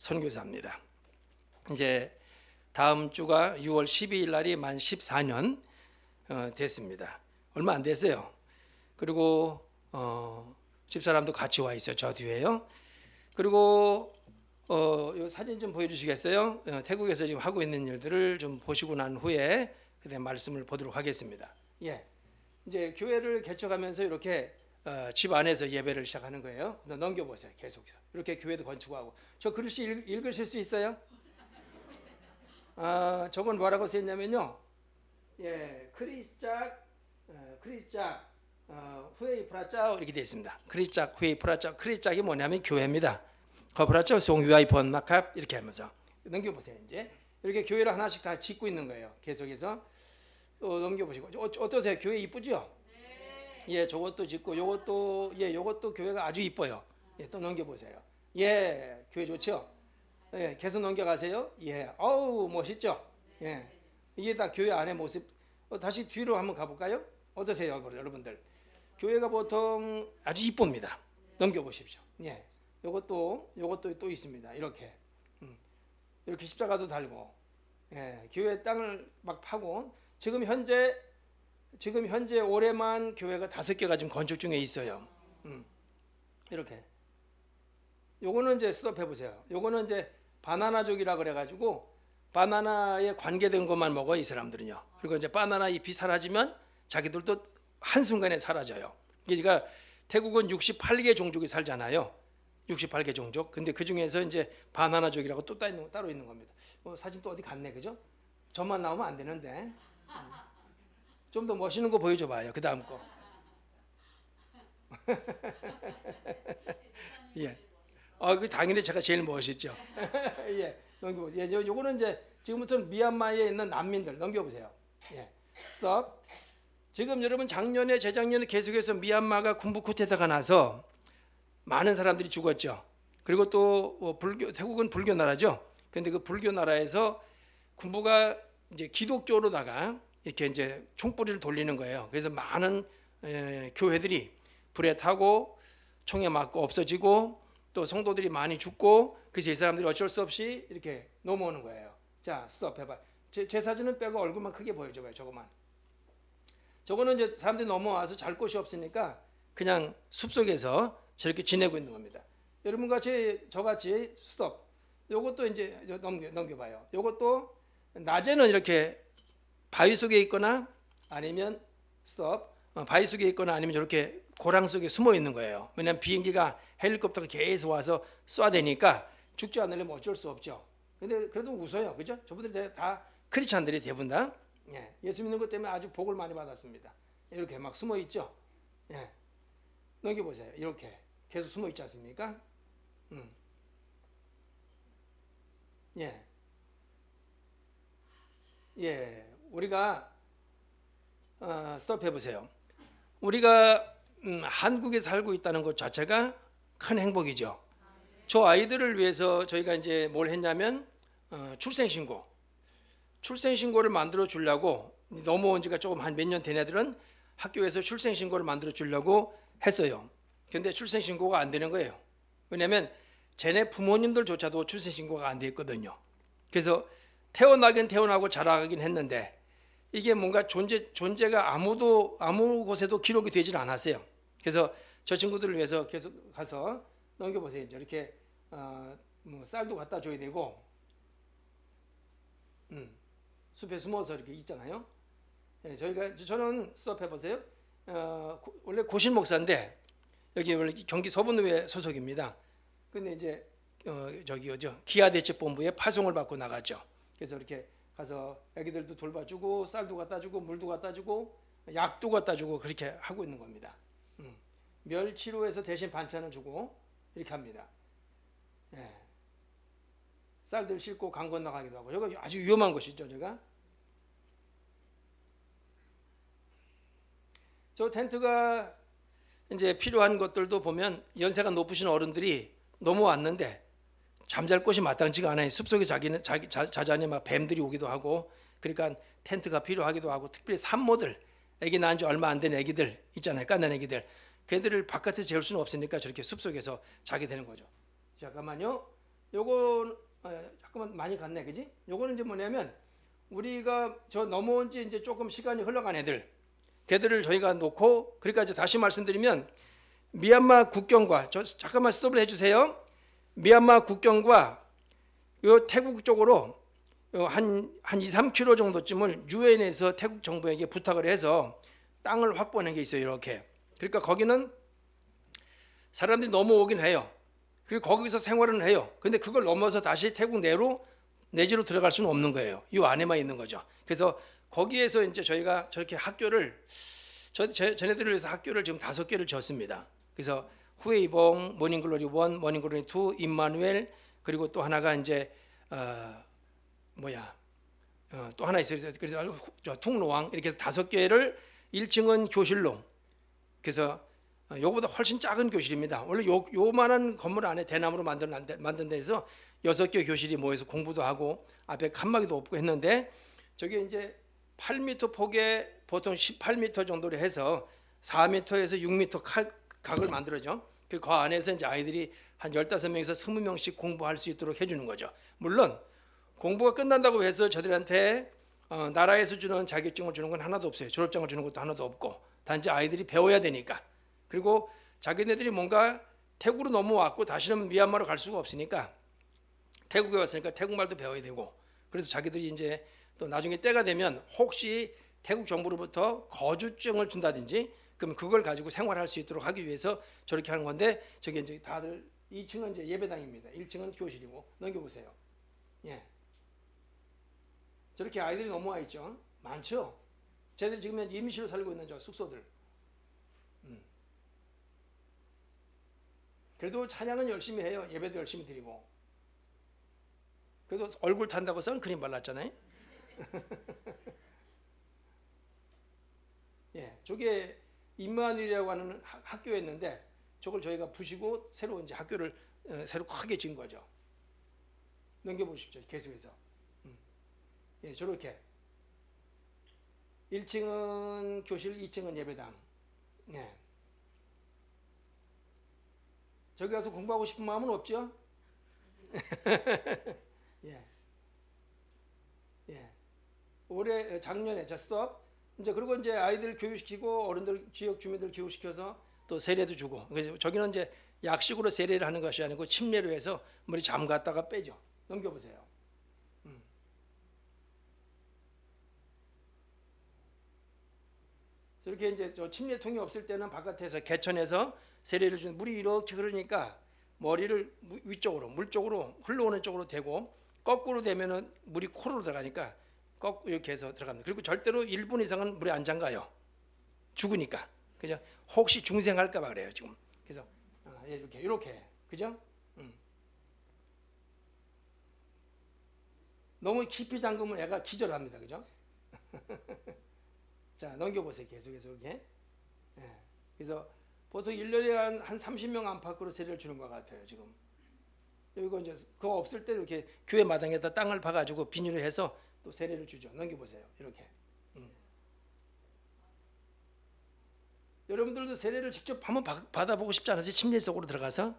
선교사입니다. 이제 다음 주가 6월 12일 날이 만 14년 됐습니다. 얼마 안 됐어요. 그리고 집사람도 같이 와 있어요. 저 뒤에요. 그리고 이 사진 좀 보여주시겠어요? 태국에서 지금 하고 있는 일들을 좀 보시고 난 후에 그다음 말씀을 보도록 하겠습니다. 예, 이제 교회를 개척하면서 이렇게 집 안에서 예배를 시작하는 거예요. 넘겨보세요. 계속 이렇게 교회도 건축하고. 저 글씨 읽으실 수 있어요? 저건 뭐라고 쓰였냐면요. 예, 크리짝 후에이 프라짜오 이렇게 되어 있습니다. 크리짝 후에이 프라짜오. 크리짝이 뭐냐면 교회입니다. 거프라짜오 송유아이 번마캅 이렇게 하면서 넘겨보세요. 이제 이렇게 교회를 하나씩 다 짓고 있는 거예요. 계속해서 넘겨보시고 어떠세요? 교회 이쁘죠? 예, 저것도 짓고 요것도 교회가 아주 이뻐요. 예, 또 넘겨보세요. 예, 교회 좋죠? 예, 계속 넘겨가세요. 예, 어우 멋있죠? 예, 이게 다 교회 안의 모습. 다시 뒤로 한번 가볼까요? 어떠세요, 여러분들? 교회가 보통 아주 이쁩니다. 넘겨보십시오. 예, 요것도 또 있습니다. 이렇게 이렇게 십자가도 달고, 예, 교회 땅을 막 파고 지금 현재 올해만 교회가 5개가 지금 건축 중에 있어요. 이렇게. 요거는 이제 스톱해 보세요. 요거는 이제 바나나족이라 그래가지고 바나나에 관계된 것만 먹어 이 사람들은요. 그리고 이제 바나나 잎이 사라지면 자기들도 한 순간에 사라져요. 그러니까 태국은 68개 종족이 살잖아요. 68개 종족. 근데 그 중에서 이제 바나나족이라고 또 따로 있는 겁니다. 사진 또 어디 갔네, 그죠? 저만 나오면 안 되는데. 좀 더 멋있는 거 보여줘 봐요. 그 다음 거. 예. 그 당연히 제가 제일 멋있죠. 예. 넘겨보세요. 요거는 이제 지금부터는 미얀마에 있는 난민들 넘겨보세요. 예. 스톱. 지금 여러분 작년에 재작년에 계속해서 미얀마가 군부 쿠데타가 나서 많은 사람들이 죽었죠. 그리고 또 태국은 불교 나라죠. 근데 그 불교 나라에서 군부가 이제 기독교로다가 이렇게 이제 총뿌리를 돌리는 거예요. 그래서 많은 교회들이 불에 타고 총에 맞고 없어지고 또 성도들이 많이 죽고 그래서 이 사람들이 어쩔 수 없이 이렇게 넘어오는 거예요. 자, 스톱 해봐. 제 사진은 빼고 얼굴만 크게 보여줘봐요. 저거만. 저거는 이제 사람들이 넘어와서 잘 곳이 없으니까 그냥 숲속에서 저렇게 지내고 있는 겁니다. 여러분 같이 저같이 스톱. 요것도 이제 넘겨봐요. 요것도 낮에는 이렇게 바위 속에 있거나 아니면 스톱 바위 속에 있거나 아니면 저렇게 고랑 속에 숨어 있는 거예요. 왜냐하면 비행기가 헬리콥터가 계속 와서 쏴대니까 죽지 않으려면 어쩔 수 없죠. 근데 그래도 웃어요, 그죠? 저분들 다 크리스찬들이 대부분 다 예수 믿는 것 때문에 아주 복을 많이 받았습니다. 이렇게 막 숨어 있죠. 예, 넘겨보세요. 이렇게 계속 숨어 있지 않습니까? 예, 예. 우리가 스톱 해보세요. 우리가 한국에 살고 있다는 것 자체가 큰 행복이죠. 저 아이들을 위해서 저희가 이제 뭘 했냐면 출생신고를 만들어 주려고 넘어온 지가 조금 한 몇 년 된 애들은 학교에서 출생신고를 만들어 주려고 했어요. 근데 출생신고가 안 되는 거예요. 왜냐하면 쟤네 부모님들조차도 출생신고가 안 돼 있거든요. 그래서 태어나긴 태어나고 자라가긴 했는데 이게 뭔가 존재가 아무 곳에도 기록이 되질 않았어요. 그래서 저 친구들을 위해서 계속 가서 넘겨보세요. 이렇게 뭐 쌀도 갖다 줘야 되고 숲에 숨어서 이렇게 있잖아요. 예, 저는 스톱 해보세요. 원래 고신 목사인데 여기 원래 경기 서분의회 소속입니다. 근데 이제 기아대책본부에 파송을 받고 나가죠. 그래서 이렇게 가서 애기들도 돌봐주고 쌀도 갖다주고 물도 갖다주고 약도 갖다주고 그렇게 하고 있는 겁니다. 멸치로 해서 대신 반찬을 주고 이렇게 합니다. 예. 쌀들 싣고 강 건너가기도 하고 여기 아주 위험한 곳이죠. 저 텐트가 이제 필요한 것들도 보면 연세가 높으신 어른들이 넘어왔는데 잠잘 곳이 마땅치가 않아요. 숲속에 자자니 막 뱀들이 오기도 하고 그러니까 텐트가 필요하기도 하고 특별히 산모들 애기 낳은 지 얼마 안 된 애기들 있잖아요. 깐난 애기들 걔들을 바깥에 재울 수는 없으니까 저렇게 숲속에서 자게 되는 거죠. 잠깐만요. 요거 잠깐만 많이 갔네, 그지? 요거는 이제 뭐냐면 우리가 저 넘어온 지 이제 조금 시간이 흘러간 걔들을 저희가 놓고, 그러니까 이제 다시 말씀드리면 미얀마 국경과 잠깐만 스톱을 해주세요. 미얀마 국경과 요 태국 쪽으로 한 2, 3km 정도쯤을 유엔에서 태국 정부에게 부탁을 해서 땅을 확보하는 게 있어요. 이렇게. 그러니까 거기는 사람들이 넘어오긴 해요. 그리고 거기서 생활은 해요. 근데 그걸 넘어서 다시 태국 내지로 들어갈 수는 없는 거예요. 이 안에만 있는 거죠. 그래서 거기에서 이제 저희가 저렇게 학교를 쟤네들을 위해서 학교를 지금 5개를 지었습니다. 그래서 후에이봉, 모닝글로리 1, 모닝글로리 2, 임마누엘, 그리고 또 하나가 이제 또 하나 있어요. 그래서 통로왕, 이렇게 해서 5개를 1층은 교실로. 그래서 요거보다 훨씬 작은 교실입니다. 원래 요만한 건물 안에 대나무로 만든 데서 6개 교실이 모여서 공부도 하고 앞에 칸막이도 없고 했는데, 저게 이제 8m 폭에 보통 18m 정도로 해서 4m에서 6m 각을 만들어죠. 그 안에서 이제 아이들이 한 15명에서 20명씩 공부할 수 있도록 해주는 거죠. 물론 공부가 끝난다고 해서 저들한테 나라에서 주는 자격증을 주는 건 하나도 없어요. 졸업장을 주는 것도 하나도 없고, 단지 아이들이 배워야 되니까. 그리고 자기네들이 뭔가 태국으로 넘어왔고 다시는 미얀마로 갈 수가 없으니까, 태국에 왔으니까 태국말도 배워야 되고, 그래서 자기들이 이제 또 나중에 때가 되면 혹시 태국 정부로부터 거주증을 준다든지, 그럼 그걸 가지고 생활할 수 있도록 하기 위해서 저렇게 하는 건데, 저게 이제 다들 2층은 이제 예배당입니다. 1층은 교실이고. 넘겨보세요. 예. 저렇게 아이들이 넘어와 있죠. 많죠. 쟤들이 지금 임시로 살고 있는 저 숙소들. 그래도 찬양은 열심히 해요. 예배도 열심히 드리고. 그래도 얼굴 탄다고 선크림 발랐잖아요. 예, 저게 임마누엘이라고 하는 학교였는데, 저걸 저희가 부시고 새로 이제 학교를 새로 크게 지은 거죠. 넘겨보십시오. 계속해서. 예, 저렇게 1층은 교실, 2층은 예배당. 예. 저기 가서 공부하고 싶은 마음은 없죠? 예. 예. 작년에 스톱. 이제 그리고 이제 아이들 교육시키고 어른들, 지역 주민들 교육시켜서 또 세례도 주고. 그래서 저기는 이제 약식으로 세례를 하는 것이 아니고 침례로 해서 머리 잠갔다가 빼죠. 넘겨보세요. 저렇게 이제 저 침례통이 없을 때는 바깥에서 개천에서 세례를 주는, 물이 이렇게 흐르니까 머리를 위쪽으로, 물 쪽으로, 흘러오는 쪽으로 대고, 거꾸로 되면은 물이 코로 들어가니까 이렇게 해서 들어갑니다. 그리고 절대로 1분 이상은 물에 안 잠가요. 죽으니까. 그죠? 혹시 중생할까봐 그래요 지금. 그래서 이렇게 그죠? 너무 깊이 잠그면 애가 기절합니다. 그죠? 자, 넘겨보세요. 계속해서 이렇게. 예. 그래서 보통 1년에 한 30명 안팎으로 세례를 주는 것 같아요 지금. 이거 이제 그거 없을 때 이렇게 교회 마당에다 땅을 파가지고 비닐로 해서 또 세례를 주죠. 넘겨보세요. 이렇게. 여러분들도 세례를 직접 한번 받아보고 싶지 않으세요? 침례 속으로 들어가서?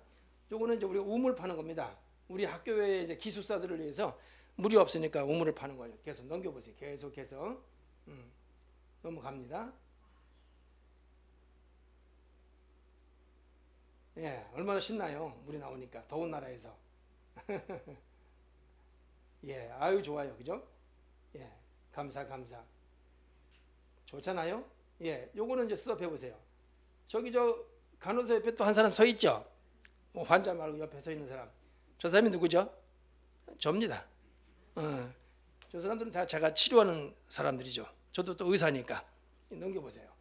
요거는 이제 우리가 우물 파는 겁니다. 우리 학교의 이제 기숙사들을 위해서 물이 없으니까 우물을 파는 거예요. 계속 넘겨보세요. 계속해서. 넘어갑니다. 예, 얼마나 신나요? 물이 나오니까. 더운 나라에서. 예, 아유, 좋아요. 그죠? 예, 감사. 좋잖아요? 예, 요거는 이제 스톱 해보세요. 저기 간호사 옆에 또 한 사람 서 있죠? 환자 말고 옆에 서 있는 사람. 저 사람이 누구죠? 접니다. 저 사람들은 다 제가 치료하는 사람들이죠. 저도 또 의사니까. 넘겨보세요.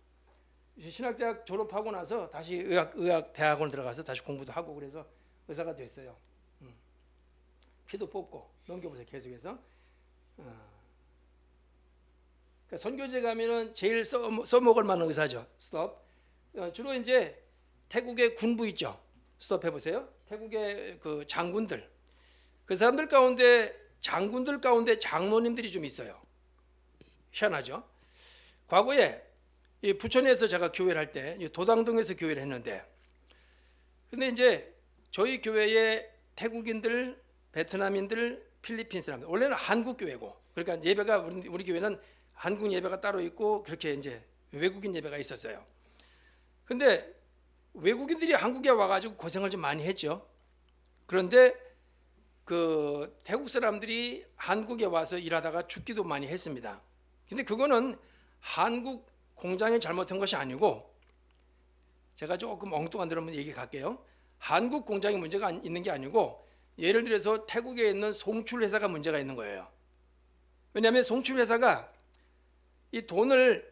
신학대학 졸업하고 나서 다시 의학 대학원 들어가서 다시 공부도 하고 그래서 의사가 됐어요. 피도 뽑고. 넘겨보세요. 계속해서. 그러니까 선교제 가면은 제일 써먹을 만한 의사죠. 스톱. 주로 이제 태국의 군부 있죠. 스톱 해보세요. 태국의 그 장군들. 그 사람들 가운데, 장군들 가운데 장로님들이 좀 있어요. 희한하죠. 과거에 이 부천에서 제가 교회를 할 때 도당동에서 교회를 했는데, 근데 이제 저희 교회에 태국인들 베트남인들, 필리핀 사람들. 원래는 한국 교회고, 그러니까 예배가 우리 교회는 한국 예배가 따로 있고 그렇게 이제 외국인 예배가 있었어요. 근데 외국인들이 한국에 와가지고 고생을 좀 많이 했죠. 그런데 그 태국 사람들이 한국에 와서 일하다가 죽기도 많이 했습니다. 근데 그거는 한국 공장이 잘못한 것이 아니고, 제가 조금 엉뚱한 대로 한번 얘기 갈게요. 한국 공장이 문제가 있는 게 아니고, 예를 들어서 태국에 있는 송출 회사가 문제가 있는 거예요. 왜냐하면 송출 회사가 이 돈을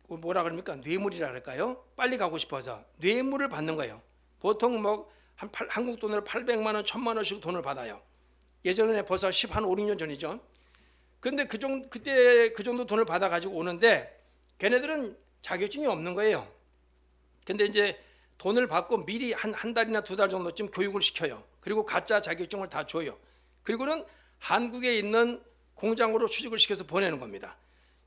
뭐라 그럽니까? 뇌물이라 할까요? 빨리 가고 싶어서 뇌물을 받는 거예요. 보통 뭐 한국 돈으로 800만 원, 1000만 원씩 돈을 받아요. 예전에 벌써 5, 6년 전이죠. 근데 그때 그 정도 돈을 받아 가지고 오는데 걔네들은 자격증이 없는 거예요. 근데 이제 돈을 받고 미리 한 달이나 2달 정도쯤 교육을 시켜요. 그리고 가짜 자격증을 다 줘요. 그리고는 한국에 있는 공장으로 취직을 시켜서 보내는 겁니다.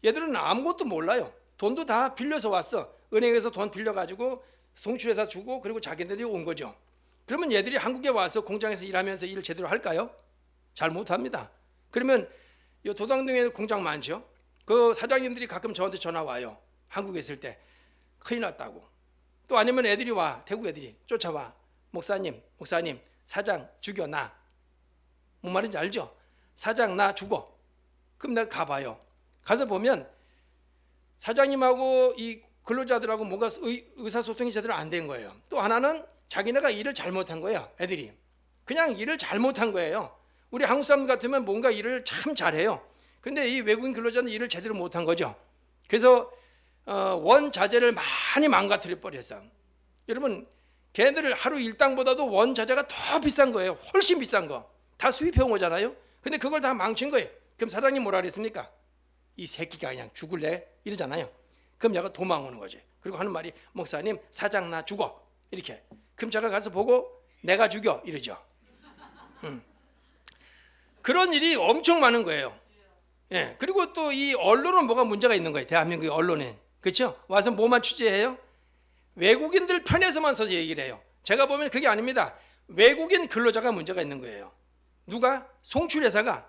얘들은 아무것도 몰라요. 돈도 다 빌려서 왔어. 은행에서 돈 빌려가지고 송출해서 주고, 그리고 자기들이 온 거죠. 그러면 얘들이 한국에 와서 공장에서 일하면서 일을 제대로 할까요? 잘 못합니다. 그러면 이 도당동에 공장 많죠. 그 사장님들이 가끔 저한테 전화 와요. 한국에 있을 때 큰일 났다고. 또 아니면 애들이 와, 태국 애들이 쫓아와. 목사님 사장 죽여 나. 뭔 말인지 알죠? 사장 나 죽어. 그럼 내가 가봐요. 가서 보면 사장님하고 이 근로자들하고 뭔가 의사소통이 제대로 안 된 거예요. 또 하나는 자기네가 일을 잘못한 거야. 애들이 그냥 일을 잘못한 거예요. 우리 한국 사람 같으면 뭔가 일을 참 잘해요. 근데 이 외국인 근로자는 일을 제대로 못한 거죠. 그래서 원자재를 많이 망가뜨려 버렸어. 여러분, 걔네들 하루 일당보다도 원자재가 더 비싼 거예요. 훨씬 비싼 거. 다 수입해온 거잖아요. 근데 그걸 다 망친 거예요. 그럼 사장님 뭐라 그랬습니까? 이 새끼가 그냥 죽을래? 이러잖아요. 그럼 얘가 도망오는 거지. 그리고 하는 말이 목사님 사장 나 죽어. 이렇게. 그럼 제가 가서 보고 내가 죽여. 이러죠. 그런 일이 엄청 많은 거예요. 예. 그리고 또 이 언론은 뭐가 문제가 있는 거예요. 대한민국의 언론에. 그렇죠? 와서 뭐만 취재해요? 외국인들 편에서만 서서 얘기를 해요. 제가 보면 그게 아닙니다. 외국인 근로자가 문제가 있는 거예요. 누가? 송출회사가.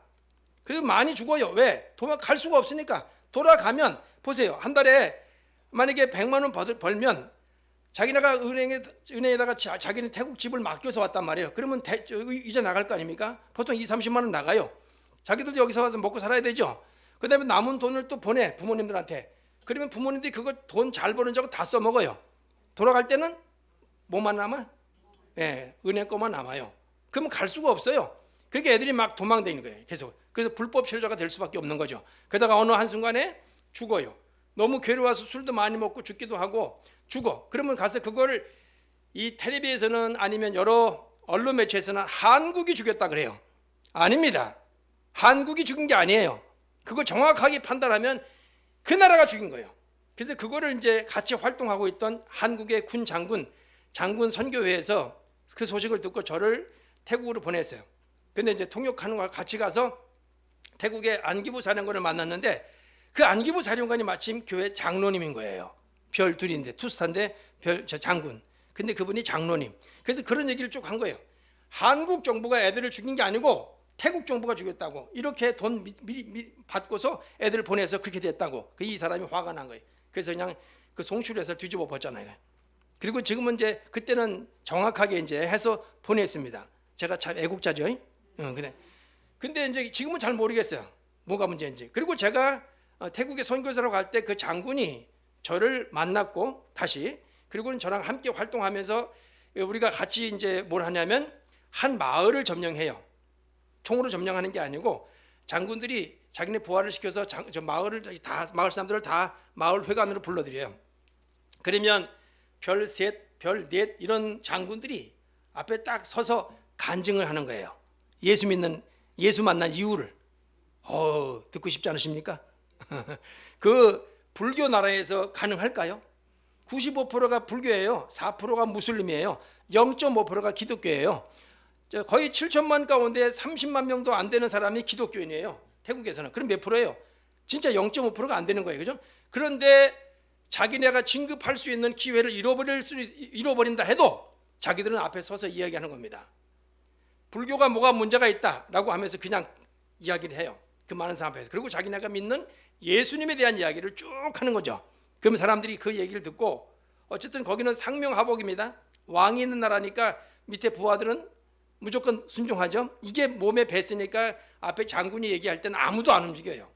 그래서 많이 죽어요. 왜? 도망갈 수가 없으니까. 돌아가면 보세요. 한 달에 만약에 100만 원 벌면 자기네가 은행에다가 자기는 태국 집을 맡겨서 왔단 말이에요. 그러면 이제 나갈 거 아닙니까? 보통 2, 30만 원 나가요. 자기들도 여기서 와서 먹고 살아야 되죠. 그 다음에 남은 돈을 또 보내 부모님들한테. 그러면 부모님들이 그거 돈 잘 버는 적 다 써먹어요. 돌아갈 때는 뭐만 남아? 예, 은행 거만 남아요. 그러면 갈 수가 없어요. 그러니까 애들이 막 도망다니는 거예요. 계속. 그래서 불법 체류자가 될 수밖에 없는 거죠. 그러다가 어느 한순간에 죽어요. 너무 괴로워서 술도 많이 먹고 죽기도 하고 죽어. 그러면 가서 그거를 이 텔레비에서는 아니면 여러 언론 매체에서는 한국이 죽였다 그래요. 아닙니다. 한국이 죽인 게 아니에요. 그걸 정확하게 판단하면 그 나라가 죽인 거예요. 그래서 그거를 이제 같이 활동하고 있던 한국의 군 장군 선교회에서 그 소식을 듣고 저를 태국으로 보냈어요. 근데 이제 통역하는 거와 같이 가서 태국의 안기부 사령관을 만났는데 그 안기부 사령관이 마침 교회 장로님인 거예요. 별 둘인데 투스타인데 장군. 근데 그분이 장로님. 그래서 그런 얘기를 쭉 한 거예요. 한국 정부가 애들을 죽인 게 아니고 태국 정부가 죽였다고. 이렇게 돈 미리 받고서 애들을 보내서 그렇게 됐다고. 이 사람이 화가 난 거예요. 그래서 그냥 그 송출해서 뒤집어 봤잖아요. 그리고 지금은 이제 그때는 정확하게 이제 해서 보냈습니다. 제가 참 애국자죠. 근데 이제 지금은 잘 모르겠어요. 뭐가 문제인지. 그리고 제가 태국에 선교사로 갈 때 그 장군이 저를 만났고 다시, 그리고는 저랑 함께 활동하면서 우리가 같이 이제 뭘 하냐면 한 마을을 점령해요. 총으로 점령하는 게 아니고 장군들이 자기네 부하를 시켜서 저 마을 사람들을 다 마을 회관으로 불러들여요. 그러면 별 셋, 별 넷 이런 장군들이 앞에 딱 서서 간증을 하는 거예요. 예수 만난 이유를. 듣고 싶지 않으십니까? 그 불교 나라에서 가능할까요? 95%가 불교예요. 4%가 무슬림이에요. 0.5%가 기독교예요. 거의 7천만 가운데 30만 명도 안 되는 사람이 기독교인이에요. 태국에서는. 그럼 몇 프로예요? 진짜 0.5%가 안 되는 거예요. 그죠? 그런데 자기네가 진급할 수 있는 기회를 잃어버린다 해도 자기들은 앞에 서서 이야기하는 겁니다. 불교가 뭐가 문제가 있다라고 하면서 그냥 이야기를 해요. 그 많은 사람 앞에서. 그리고 자기네가 믿는 예수님에 대한 이야기를 쭉 하는 거죠. 그럼 사람들이 그 얘기를 듣고 어쨌든 거기는 상명하복입니다. 왕이 있는 나라니까 밑에 부하들은 무조건 순종하죠. 이게 몸에 뱄으니까 앞에 장군이 얘기할 때는 아무도 안 움직여요.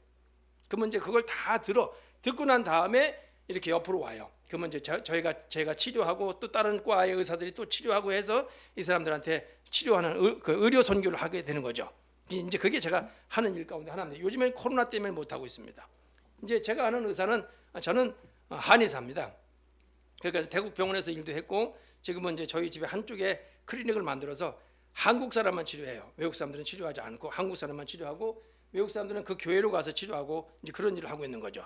그러면 이제 그걸 다 듣고 난 다음에 이렇게 옆으로 와요. 그러면 이제 제가 치료하고 또 다른 과의 의사들이 또 치료하고 해서 이 사람들한테 치료하는 그 의료 선교를 하게 되는 거죠. 이제 그게 제가 하는 일 가운데 하나입니다. 요즘엔 코로나 때문에 못 하고 있습니다. 이제 제가 아는 의사는 저는 한의사입니다. 그러니까 대국 병원에서 일도 했고 지금은 이제 저희 집에 한쪽에 클리닉을 만들어서 한국 사람만 치료해요. 외국 사람들은 치료하지 않고 한국 사람만 치료하고 외국 사람들은 그 교회로 가서 치료하고 이제 그런 일을 하고 있는 거죠.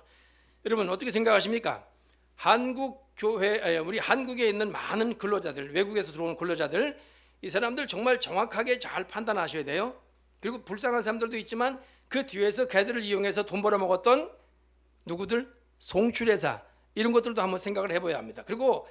여러분 어떻게 생각하십니까? 한국 교회, 우리 한국에 있는 많은 근로자들, 외국에서 들어오는 근로자들, 이 사람들 정말 정확하게 잘 판단하셔야 돼요. 그리고 불쌍한 사람들도 있지만 그 뒤에서 걔들을 이용해서 돈 벌어먹었던 누구들? 송출회사 이런 것들도 한번 생각을 해봐야 합니다. 그리고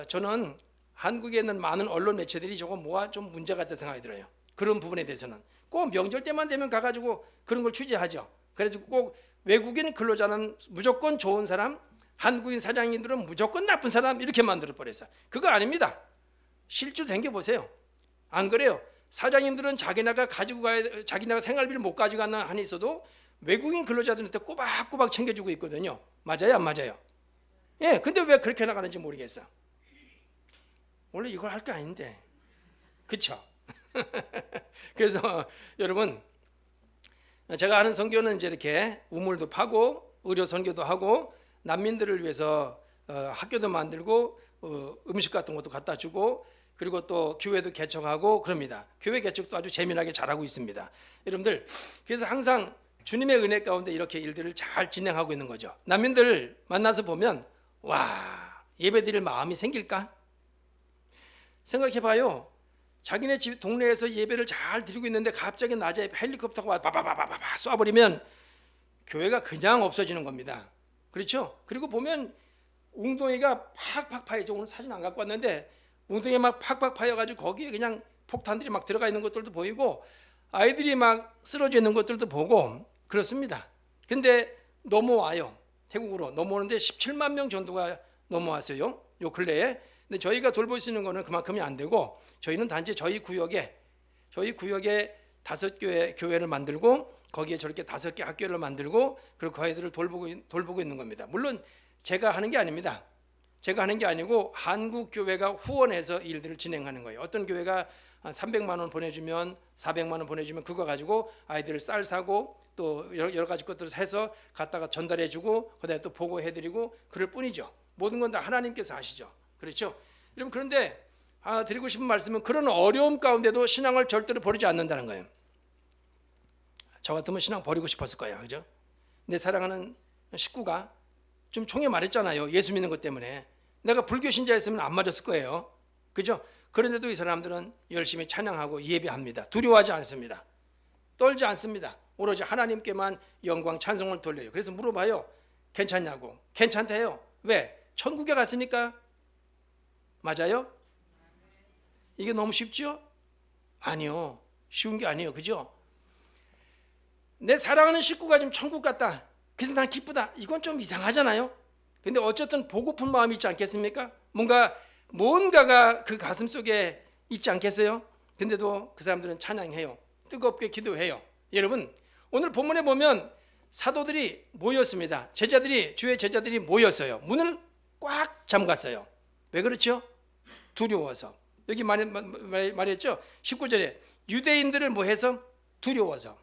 저는 한국에 있는 많은 언론 매체들이 저거 뭐가 좀 문제가 있다 생각이 들어요. 그런 부분에 대해서는 꼭 명절 때만 되면 가가지고 그런 걸 취재하죠. 그래서 꼭 외국인 근로자는 무조건 좋은 사람, 한국인 사장님들은 무조건 나쁜 사람 이렇게 만들어 버렸어요. 그거 아닙니다. 실제로 댕겨보세요. 안 그래요? 사장님들은 자기네가 생활비를 못 가져가는 한이 있어도 외국인 근로자들한테 꼬박꼬박 챙겨주고 있거든요. 맞아요, 안 맞아요? 예, 근데 왜 그렇게 나가는지 모르겠어. 원래 이걸 할 게 아닌데, 그렇죠? 그래서 여러분, 제가 하는 선교는 이제 이렇게 우물도 파고 의료 선교도 하고 난민들을 위해서 학교도 만들고 음식 같은 것도 갖다 주고 그리고 또 교회도 개척하고 그럽니다. 교회 개척도 아주 재미나게 잘하고 있습니다. 여러분들, 그래서 항상 주님의 은혜 가운데 이렇게 일들을 잘 진행하고 있는 거죠. 난민들 만나서 보면 와, 예배드릴 마음이 생길까? 생각해봐요. 자기네 집 동네에서 예배를 잘 드리고 있는데 갑자기 낮에 헬리콥터가 바바바바바 쏴버리면 교회가 그냥 없어지는 겁니다. 그렇죠? 그리고 보면 웅덩이가 팍팍 파이죠. 오늘 사진 안 갖고 왔는데 웅덩이 막 팍팍 파여가지고 거기에 그냥 폭탄들이 막 들어가 있는 것들도 보이고 아이들이 막 쓰러져 있는 것들도 보고 그렇습니다. 근데 넘어와요. 태국으로 넘어오는데 17만 명 정도가 넘어왔어요. 요 근래에. 근데 저희가 돌볼 수 있는 거는 그만큼이 안 되고 저희는 단지 저희 구역에 5개 교회를 만들고 거기에 저렇게 5개 학교를 만들고 그리고 그 아이들을 돌보고 있는 겁니다. 물론 제가 하는 게 아닙니다. 제가 하는 게 아니고 한국 교회가 후원해서 일들을 진행하는 거예요. 어떤 교회가 300만 원 보내주면 400만 원 보내주면 그거 가지고 아이들을 쌀 사고 또 여러 가지 것들을 해서 갖다가 전달해주고 그다음에 또 보고해드리고 그럴 뿐이죠. 모든 건 다 하나님께서 하시죠. 그렇죠? 여러분 그런데 드리고 싶은 말씀은 그런 어려움 가운데도 신앙을 절대로 버리지 않는다는 거예요. 저 같으면 신앙 버리고 싶었을 거예요. 그죠? 내 사랑하는 식구가 좀 총에 말했잖아요. 예수 믿는 것 때문에. 내가 불교 신자였으면 안 맞았을 거예요. 그죠? 그런데도 이 사람들은 열심히 찬양하고 예배합니다. 두려워하지 않습니다. 떨지 않습니다. 오로지 하나님께만 영광 찬송을 돌려요. 그래서 물어봐요. 괜찮냐고. 괜찮대요. 왜? 천국에 갔으니까. 맞아요? 이게 너무 쉽죠? 아니요. 쉬운 게 아니에요. 그죠? 내 사랑하는 식구가 지금 천국 갔다. 그래서 난 기쁘다. 이건 좀 이상하잖아요. 근데 어쨌든 보고픈 마음이 있지 않겠습니까? 뭔가가 그 가슴 속에 있지 않겠어요? 근데도 그 사람들은 찬양해요. 뜨겁게 기도해요. 여러분, 오늘 본문에 보면 사도들이 모였습니다. 주의 제자들이 모였어요. 문을 꽉 잠갔어요. 왜 그렇죠? 두려워서. 여기 말했죠? 19절에 유대인들을 뭐 해서? 두려워서.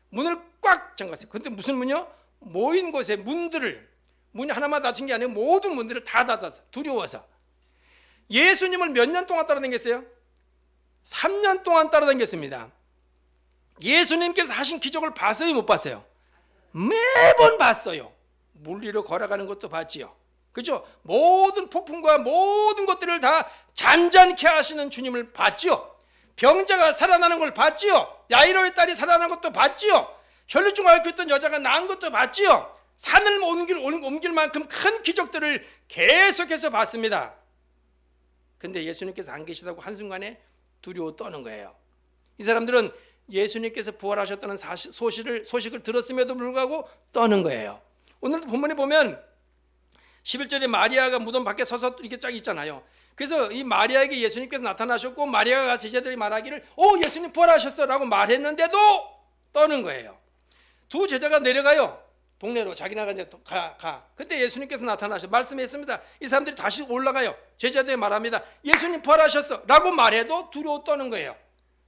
문을 꽉 잠갔어요. 근데 무슨 문이요? 모인 곳에 문이 하나만 닫힌 게 아니고 모든 문들을 다 닫았어. 두려워서. 예수님을 몇 년 동안 따라다녔어요? 3년 동안 따라다녔습니다. 예수님께서 하신 기적을 봤어요? 못 봤어요? 매번 봤어요. 물리로 걸어가는 것도 봤지요. 그렇죠? 모든 폭풍과 모든 것들을 다 잔잔케 하시는 주님을 봤지요. 병자가 살아나는 걸 봤지요. 야이로의 딸이 살아나는 것도 봤지요. 혈루증을 앓고 있던 여자가 나은 것도 봤지요. 산을 옮길 만큼 큰 기적들을 계속해서 봤습니다. 근데 예수님께서 안 계시다고 한순간에 두려워 떠는 거예요. 이 사람들은 예수님께서 부활하셨다는 소식을 들었음에도 불구하고 떠는 거예요. 오늘 본문에 보면 11절에 마리아가 무덤 밖에 서서 이렇게 쫙 있잖아요. 그래서 이 마리아에게 예수님께서 나타나셨고 마리아가 가서 제자들이 말하기를 예수님 부활하셨어 라고 말했는데도 떠는 거예요. 두 제자가 내려가요. 동네로 자기네가 이제 가. 그때 예수님께서 나타나셔 말씀했습니다. 이 사람들이 다시 올라가요. 제자들이 말합니다. 예수님 부활하셨어 라고 말해도 두려워 떠는 거예요.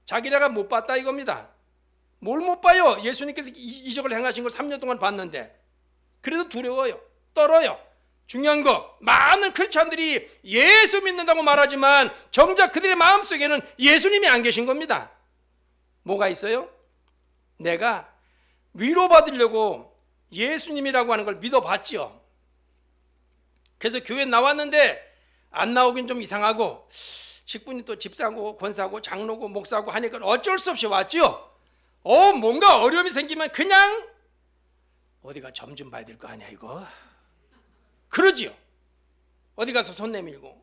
자기네가 못 봤다 이겁니다. 뭘 못 봐요? 예수님께서 이적을 행하신 걸 3년 동안 봤는데. 그래도 두려워요. 떨어요. 중요한 거, 많은 크리스찬들이 예수 믿는다고 말하지만 정작 그들의 마음속에는 예수님이 안 계신 겁니다. 뭐가 있어요? 내가 위로받으려고 예수님이라고 하는 걸 믿어봤지요. 그래서 교회 나왔는데 안 나오긴 좀 이상하고 직분이 또 집사고 권사고 장로고 목사고 하니까 어쩔 수 없이 왔지요. 뭔가 어려움이 생기면 그냥 어디가 점 좀 봐야 될 거 아니야 이거. 그러지요. 어디 가서 손 내밀고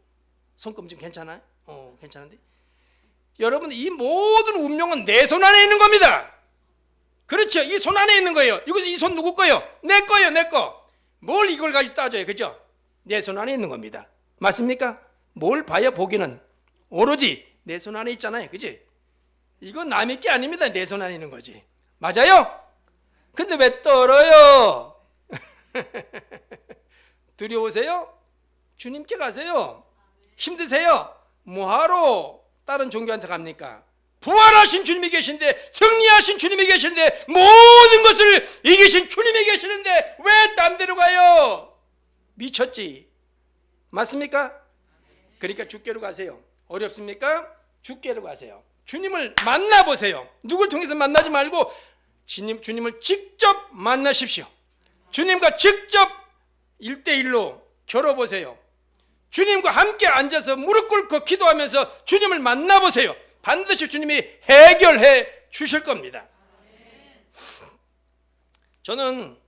손금 좀 괜찮아요? 괜찮은데? 여러분 이 모든 운명은 내 손 안에 있는 겁니다. 그렇죠. 이 손 안에 있는 거예요. 이거 이 손 누구 거예요? 내 거예요. 내 거. 뭘 이걸 가지고 따져요. 그죠? 내 손 안에 있는 겁니다. 맞습니까? 뭘 봐야 보기는 오로지 내 손 안에 있잖아요. 그지? 이건 남의 게 아닙니다. 내 손 안에 있는 거지. 맞아요? 근데 왜 떨어요? 두려우세요? 주님께 가세요. 힘드세요? 뭐하러 다른 종교한테 갑니까? 부활하신 주님이 계신데, 승리하신 주님이 계시는데, 모든 것을 이기신 주님이 계시는데 왜 딴 데로 가요? 미쳤지. 맞습니까? 그러니까 주께로 가세요. 어렵습니까? 주께로 가세요. 주님을 만나보세요. 누굴 통해서 만나지 말고 주님을 직접 만나십시오. 주님과 직접 1대1로 겨뤄보세요. 주님과 함께 앉아서 무릎 꿇고 기도하면서 주님을 만나보세요. 반드시 주님이 해결해 주실 겁니다. 저는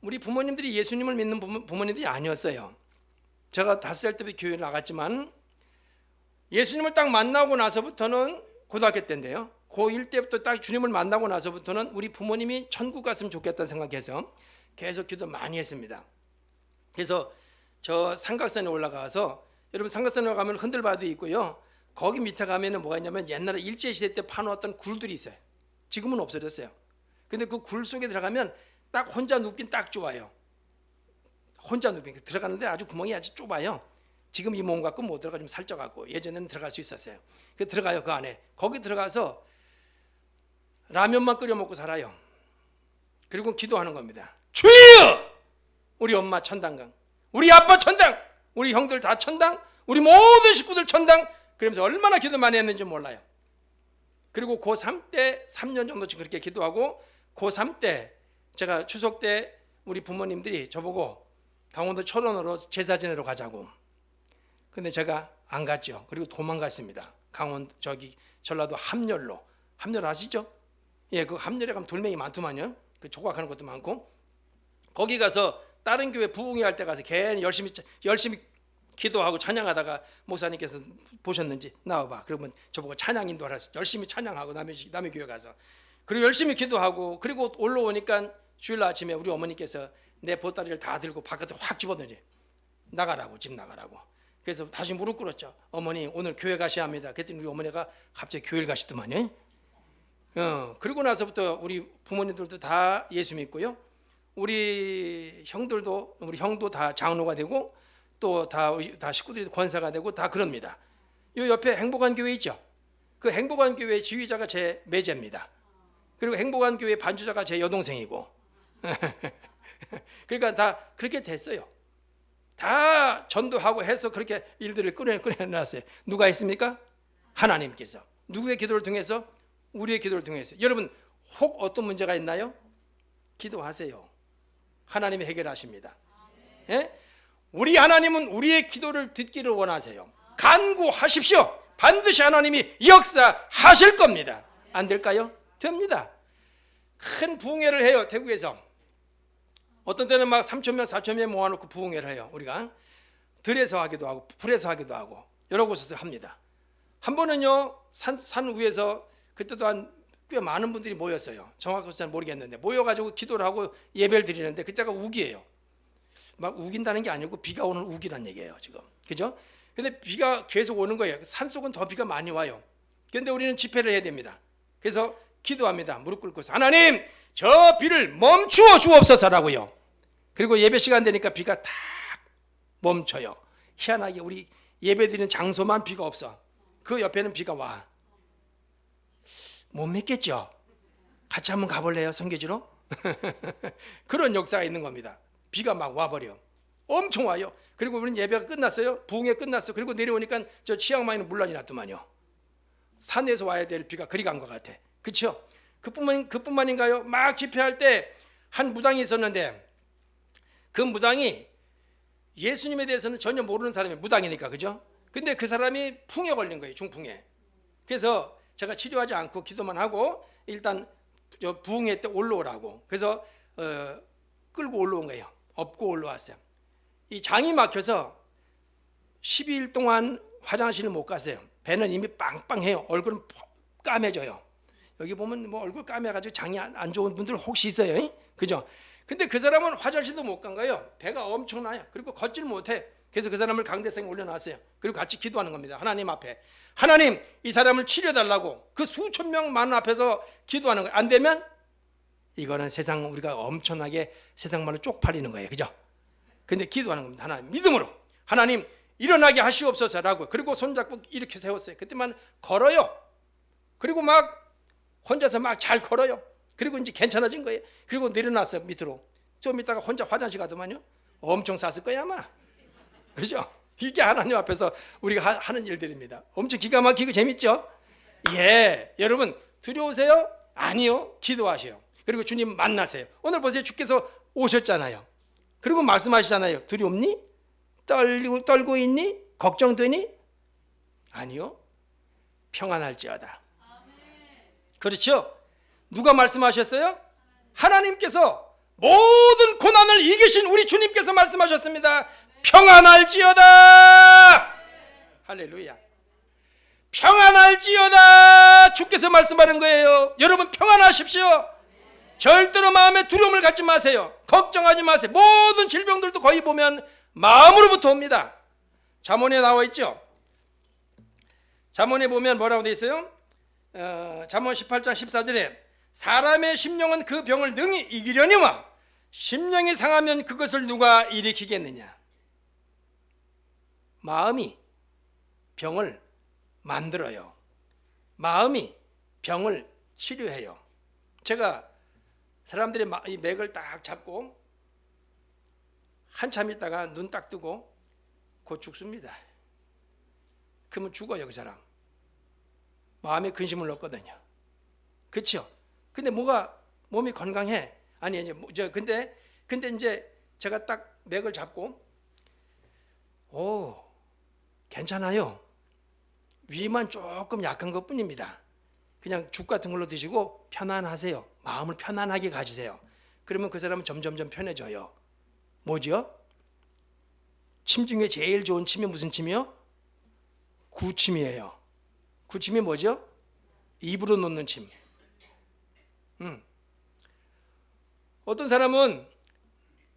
우리 부모님들이 예수님을 믿는 부모님들이 아니었어요. 제가 5살 때부터 교회를 나갔지만 예수님을 딱 만나고 나서부터는 고등학교 때인데요. 고1 때부터 딱 주님을 만나고 나서부터는 우리 부모님이 천국 갔으면 좋겠다 생각해서 계속 기도 많이 했습니다. 그래서 저 삼각산에 올라가서, 여러분 삼각산에 가면 흔들바도 있고요. 거기 밑에 가면은 뭐가 있냐면 옛날에 일제시대 때 파놓았던 굴들이 있어요. 지금은 없어졌어요. 근데 그 굴 속에 들어가면 딱 혼자 눕긴 딱 좋아요. 혼자 눕긴 들어가는데 아주 구멍이 아주 좁아요. 지금 이 몸 갖고 못 들어가, 좀 살쪄갖고. 예전에는 들어갈 수 있었어요. 그 들어가요. 그 안에. 거기 들어가서 라면만 끓여 먹고 살아요. 그리고 기도하는 겁니다. 주여! 우리 엄마 천당강, 우리 아빠 천당, 우리 형들 다 천당, 우리 모든 식구들 천당. 그러면서 얼마나 기도 많이 했는지 몰라요. 그리고 고3 때 3년 정도씩 그렇게 기도하고, 고3 때 제가 추석 때 우리 부모님들이 저보고 강원도 철원으로 제사 지내러 가자고. 근데 제가 안 갔죠. 그리고 도망갔습니다. 전라도 함렬로. 함렬 아시죠? 예, 그 함렬에 가면 돌멩이 많더만요. 그 조각하는 것도 많고. 거기 가서 다른 교회 부흥회 할 때 가서 괜히 열심히 기도하고 찬양하다가 목사님께서 보셨는지 나와봐. 그러면 저보고 찬양 인도하라. 열심히 찬양하고 남의 교회 가서, 그리고 열심히 기도하고, 그리고 올라오니까 주일 아침에 우리 어머니께서 내 보따리를 다 들고 바깥에 확 집어던지 나가라고, 집 나가라고. 그래서 다시 무릎 꿇었죠. 어머니 오늘 교회 가셔야 합니다. 그랬더니 우리 어머니가 갑자기 교회를 가시더만요. 그리고 나서부터 우리 부모님들도 다 예수 믿고요. 우리 형도 다 장로가 되고, 또 다 식구들이 권사가 되고 다 그럽니다. 요 옆에 행복한 교회 있죠. 그 행복한 교회 지휘자가 제 매제입니다. 그리고 행복한 교회 반주자가 제 여동생이고. 그러니까 다 그렇게 됐어요. 다 전도하고 해서 그렇게 일들을 꾸려놨어요. 누가 했습니까? 하나님께서. 누구의 기도를 통해서? 우리의 기도를 통해서. 여러분 혹 어떤 문제가 있나요? 기도하세요. 하나님이 해결하십니다. 예? 우리 하나님은 우리의 기도를 듣기를 원하세요. 간구하십시오. 반드시 하나님이 역사하실 겁니다. 안 될까요? 됩니다. 큰 부흥회를 해요. 대구에서. 어떤 때는 막 3,000명 4,000명 모아놓고 부흥회를 해요. 우리가 들에서 하기도 하고 풀에서 하기도 하고 여러 곳에서 합니다. 한 번은요 산 위에서 그때 또한 꽤 많은 분들이 모였어요. 정확히 잘 모르겠는데 모여가지고 기도를 하고 예배를 드리는데 그때가 우기예요. 막 우긴다는 게 아니고 비가 오는 우기란 얘기예요 지금. 그죠? 근데 비가 계속 오는 거예요. 산속은 더 비가 많이 와요. 그런데 우리는 집회를 해야 됩니다. 그래서 기도합니다. 무릎 꿇고서 하나님 저 비를 멈추어 주옵소서라고요. 그리고 예배 시간 되니까 비가 탁 멈춰요. 희한하게 우리 예배 드리는 장소만 비가 없어. 그 옆에는 비가 와. 못 믿겠죠? 같이 한번 가볼래요? 선교지로? 그런 역사가 있는 겁니다. 비가 막 와버려. 엄청 와요. 그리고 우리는 예배가 끝났어요. 부흥회 끝났어. 그리고 내려오니까 저 치앙마이는 물난리 났더만요. 산에서 와야 될 비가 그리 간 것 같아. 그렇죠? 그뿐만인가요? 막 집회할 때 한 무당이 있었는데 그 무당이 예수님에 대해서는 전혀 모르는 사람이 무당이니까, 그죠? 근데 그 사람이 풍에 걸린 거예요. 중풍에. 그래서 제가 치료하지 않고 기도만 하고 일단 저 부흥회 때 올라오라고. 그래서 끌고 올라온 거예요. 업고 올라왔어요. 이 장이 막혀서 12일 동안 화장실을 못 갔어요. 배는 이미 빵빵해요. 얼굴은 까매져요. 여기 보면 뭐 얼굴 까매가지고 장이 안 좋은 분들 혹시 있어요? 그죠? 근데 그 사람은 화장실도 못 간 거예요. 배가 엄청나요. 그리고 걷질 못해. 그래서 그 사람을 강대상에 올려놨어요. 그리고 같이 기도하는 겁니다. 하나님 앞에. 하나님 이 사람을 치료해달라고 그 수천 명 많은 앞에서 기도하는 거예요. 안 되면 이거는 세상 우리가 엄청나게 세상 말로 쪽팔리는 거예요. 그죠? 근데 기도하는 겁니다. 하나님 믿음으로 하나님 일어나게 하시옵소서라고. 그리고 손잡고 이렇게 세웠어요. 그때만 걸어요. 그리고 막 혼자서 막 잘 걸어요. 그리고 이제 괜찮아진 거예요. 그리고 내려놨어요. 밑으로. 좀 있다가 혼자 화장실 가더만요. 엄청 쌌을 거야 아마. 그죠? 이게 하나님 앞에서 우리가 하는 일들입니다. 엄청 기가 막히고 재밌죠? 예, 여러분 두려우세요? 아니요. 기도하세요. 그리고 주님 만나세요. 오늘 보세요. 주께서 오셨잖아요. 그리고 말씀하시잖아요. 두렵니? 떨고 있니? 걱정되니? 아니요. 평안할지어다. 그렇죠? 누가 말씀하셨어요? 하나님께서 모든 고난을 이기신 우리 주님께서 말씀하셨습니다. 평안할지어다. 할렐루야. 평안할지어다. 주께서 말씀하는 거예요. 여러분 평안하십시오. 절대로 마음에 두려움을 갖지 마세요. 걱정하지 마세요. 모든 질병들도 거의 보면 마음으로부터 옵니다. 잠언에 나와 있죠. 잠언에 보면 뭐라고 되어 있어요? 잠언 18장 14절에 사람의 심령은 그 병을 능히 이기려니와 심령이 상하면 그것을 누가 일으키겠느냐. 마음이 병을 만들어요. 마음이 병을 치료해요. 제가 사람들이 이 맥을 딱 잡고 한참 있다가 눈 딱 뜨고 곧 죽습니다. 그러면 죽어요. 그 사람. 마음에 근심을 넣거든요. 그렇죠? 근데 뭐가 몸이 건강해. 아니 이제 근데 이제 제가 딱 맥을 잡고 오 괜찮아요. 위만 조금 약한 것뿐입니다. 그냥 죽 같은 걸로 드시고 편안하세요. 마음을 편안하게 가지세요. 그러면 그 사람은 점점점 편해져요. 뭐죠? 침 중에 제일 좋은 침이 무슨 침이요? 구침이에요. 구침이 뭐죠? 입으로 놓는 침. 어떤 사람은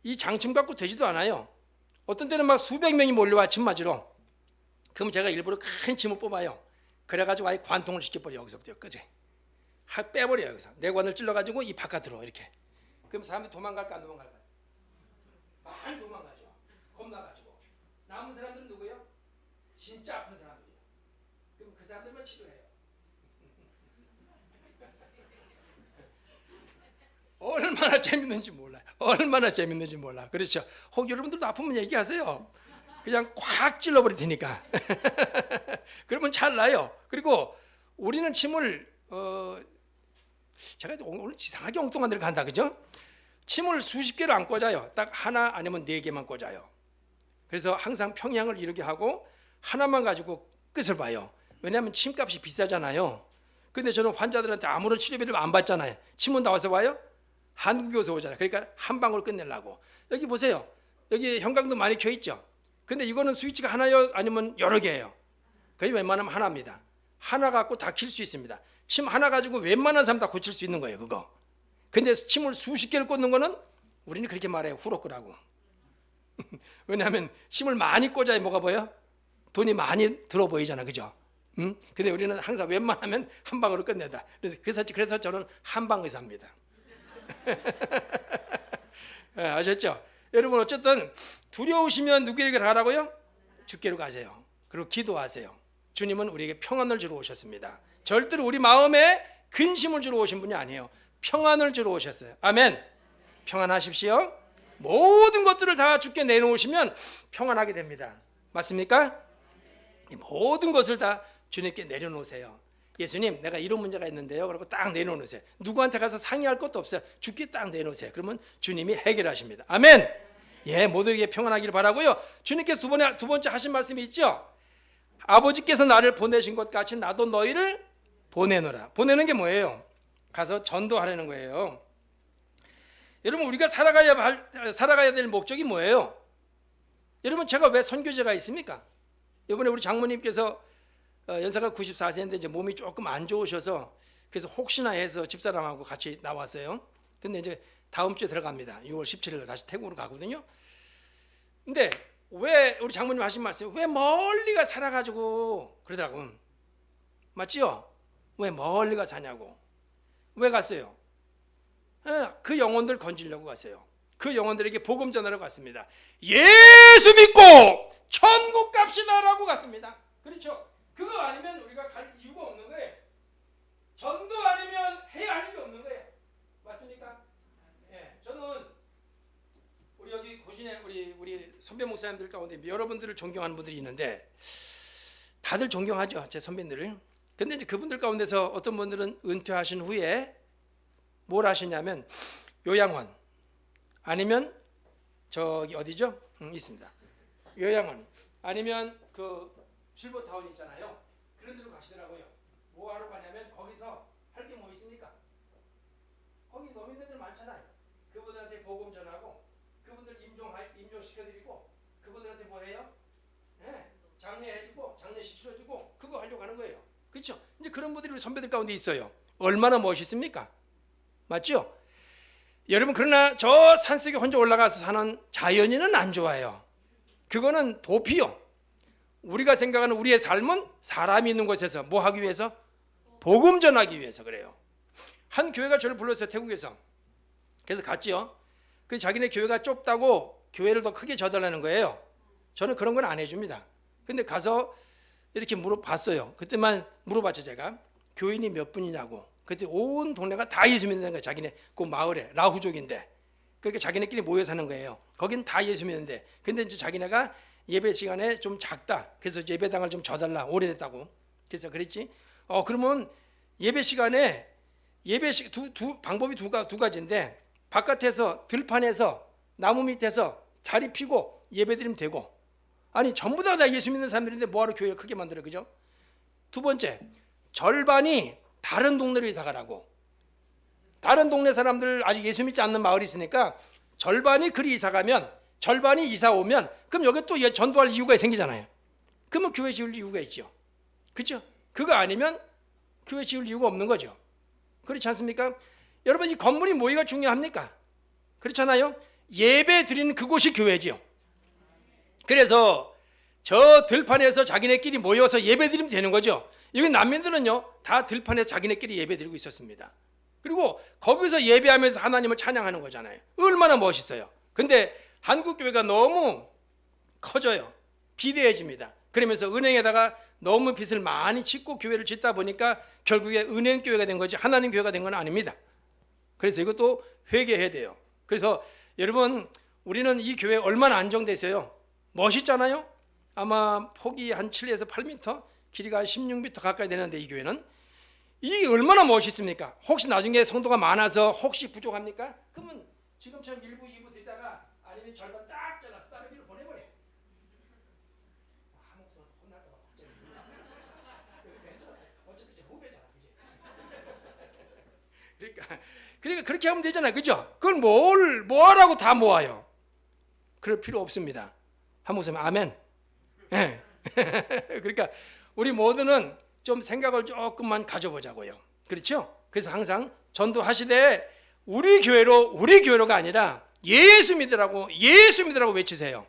이 장침 갖고 되지도 않아요. 어떤 때는 막 수백 명이 몰려와 침 맞으러. 그럼 제가 일부러 큰 침을 뽑아요. 그래가지고 아예 관통을 시켜버려요. 여기서부터 여기까지. 빼버려요. 여기서. 내관을 찔러가지고 이 바깥으로 이렇게. 그럼 사람들이 도망갈까 안 도망갈까? 많이 도망가죠. 겁나가지고. 남은 사람들은 누구예요? 진짜 아픈 사람들이에요. 그럼 그 사람들만 치료해요. 얼마나 재밌는지 몰라요. 얼마나 재밌는지 몰라. 그렇죠. 혹 여러분들도 아프면 얘기하세요. 그냥 꽉 찔러버릴 테니까. 그러면 잘 나요. 그리고 우리는 침을 제가 오늘 이상하게 엉뚱한 데를 간다, 그죠? 침을 수십 개를 안 꽂아요. 딱 하나 아니면 네 개만 꽂아요. 그래서 항상 평양을 이루게 하고 하나만 가지고 끝을 봐요. 왜냐하면 침값이 비싸잖아요. 근데 저는 환자들한테 아무런 치료비를 안 받잖아요. 침은 나와서 와요? 한국에 어서 오잖아요. 그러니까 한 방울 끝내려고. 여기 보세요. 여기 형광도 많이 켜 있죠. 근데 이거는 스위치가 하나요? 아니면 여러 개예요? 거의 웬만하면 하나입니다. 하나 갖고 다 킬 수 있습니다. 침 하나 가지고 웬만한 사람 다 고칠 수 있는 거예요, 그거. 근데 침을 수십 개를 꽂는 거는 우리는 그렇게 말해요, 후러꾸라고. 왜냐하면 침을 많이 꽂아야 뭐가 보여? 돈이 많이 들어 보이잖아, 그죠? 근데 우리는 항상 웬만하면 한 방으로 끝내다. 그래서 저는 한방 의사입니다. 아셨죠? 여러분 어쨌든 두려우시면 누구에게 가라고요? 주께로 가세요. 그리고 기도하세요. 주님은 우리에게 평안을 주러 오셨습니다. 절대로 우리 마음에 근심을 주러 오신 분이 아니에요. 평안을 주러 오셨어요. 아멘. 평안하십시오. 모든 것들을 다 주께 내놓으시면 평안하게 됩니다. 맞습니까? 모든 것을 다 주님께 내려놓으세요. 예수님, 내가 이런 문제가 있는데요. 그리고 딱 내려놓으세요. 누구한테 가서 상의할 것도 없어요. 주께 딱 내놓으세요. 그러면 주님이 해결하십니다. 아멘. 예, 모두에게 평안하기를 바라고요. 주님께서 두 번째 하신 말씀이 있죠. 아버지께서 나를 보내신 것 같이 나도 너희를 보내노라. 보내는 게 뭐예요? 가서 전도하라는 거예요. 여러분 우리가 살아가야 될 목적이 뭐예요? 여러분 제가 왜 선교제가 있습니까? 이번에 우리 장모님께서 연세가 94세인데 이제 몸이 조금 안 좋으셔서 그래서 혹시나 해서 집사람하고 같이 나왔어요. 근데 이제 다음 주에 들어갑니다. 6월 17일 다시 태국으로 가거든요. 근데 왜 우리 장모님 하신 말씀, 왜 멀리가 살아가지고 그러더라고. 맞지요? 왜 멀리가 사냐고. 왜 갔어요? 그 영혼들 건지려고 갔어요. 그 영혼들에게 복음 전하러 갔습니다. 예수 믿고 천국 갑시다라고 갔습니다. 그렇죠? 그거 아니면 우리가 갈 이유가 없는 거예요. 전도 아니면 해야 할 일이 없는 거예요. 맞습니까? 예, 저는 우리 여기 고신에 우리 선배 목사님들 가운데 여러분들을 존경하는 분들이 있는데 다들 존경하죠, 제 선배들을. 근데 이제 그분들 가운데서 어떤 분들은 은퇴하신 후에 뭘 하시냐면 요양원 아니면 저기 어디죠? 있습니다. 요양원 아니면 그 실버타운 있잖아요. 그런 데로 가시더라고요. 뭐 하러 가냐면 거기서 할 게 뭐 있습니까? 거기 노민들 많잖아요. 그분들한테 복음 전하고 그분들 임종시켜드리고 그분들한테 뭐 해요? 네, 장례해주고 장례식 치러주고 그거 하려고 하는 거예요. 그렇죠? 이제 그런 분들이 우리 선배들 가운데 있어요. 얼마나 멋있습니까? 맞죠? 여러분 그러나 저 산속에 혼자 올라가서 사는 자연인은 안 좋아요. 그거는 도피요. 우리가 생각하는 우리의 삶은 사람이 있는 곳에서 뭐 하기 위해서? 복음 전하기 위해서 그래요. 한 교회가 저를 불렀어요, 태국에서. 그래서 갔지요. 그 자기네 교회가 좁다고 교회를 더 크게 져달라는 거예요. 저는 그런 건 안 해줍니다. 근데 가서 이렇게 물어봤어요. 그때만 물어봤죠, 제가. 교인이 몇 분이냐고. 그때 온 동네가 다 예수 믿는 거예요. 자기네 그 마을에 라후족인데. 그러니까 자기네끼리 모여 사는 거예요. 거긴 다 예수 믿는데. 근데 이제 자기네가 예배 시간에 좀 작다. 그래서 예배당을 좀 줘달라. 오래됐다고. 그래서 그랬지. 그러면 예배 시간에 방법이 두 가지인데 바깥에서 들판에서 나무 밑에서 자리 피고 예배드리면 되고, 아니 전부 다 예수 믿는 사람들인데 뭐하러 교회를 크게 만들어, 그죠? 두 번째, 절반이 다른 동네로 이사 가라고. 다른 동네 사람들 아직 예수 믿지 않는 마을이 있으니까 절반이 그리 이사 가면, 절반이 이사 오면 그럼 여기 또 전도할 이유가 생기잖아요. 그러면 교회 지을 이유가 있죠. 그렇죠? 그거 아니면 교회 지을 이유가 없는 거죠. 그렇지 않습니까? 여러분 이 건물이 뭐가 중요합니까? 그렇잖아요. 예배 드리는 그곳이 교회지요. 그래서 저 들판에서 자기네끼리 모여서 예배 드리면 되는 거죠. 여기 난민들은요 다 들판에서 자기네끼리 예배 드리고 있었습니다. 그리고 거기서 예배하면서 하나님을 찬양하는 거잖아요. 얼마나 멋있어요. 근데 한국 교회가 너무 커져요. 비대해집니다. 그러면서 은행에다가 너무 빚을 많이 짓고 교회를 짓다 보니까 결국에 은행 교회가 된 거지 하나님 교회가 된 건 아닙니다. 그래서 이것도 회개해야 돼요. 그래서 여러분 우리는 이 교회 얼마나 안정되세요? 멋있잖아요. 아마 폭이 한 7에서 8m, 길이가 한 16m 가까이 되는데 이 교회는 이게 얼마나 멋있습니까? 혹시 나중에 성도가 많아서 혹시 부족합니까? 그러면 지금처럼 1부, 2부 듣다가 아니면 절반 딱 잘라서 다른 길로 보내버려. 한목사 혼날까 봐 걱정이. 괜찮아. 어차피 이제 후배잖아. 그러니까 그렇게 하면 되잖아요. 그죠? 그걸 뭐하라고 다 모아요. 그럴 필요 없습니다. 한목사님 아멘. 네. 그러니까 우리 모두는 좀 생각을 조금만 가져보자고요. 그렇죠? 그래서 항상 전도하시되 우리 교회로가 아니라 예수 믿으라고 외치세요.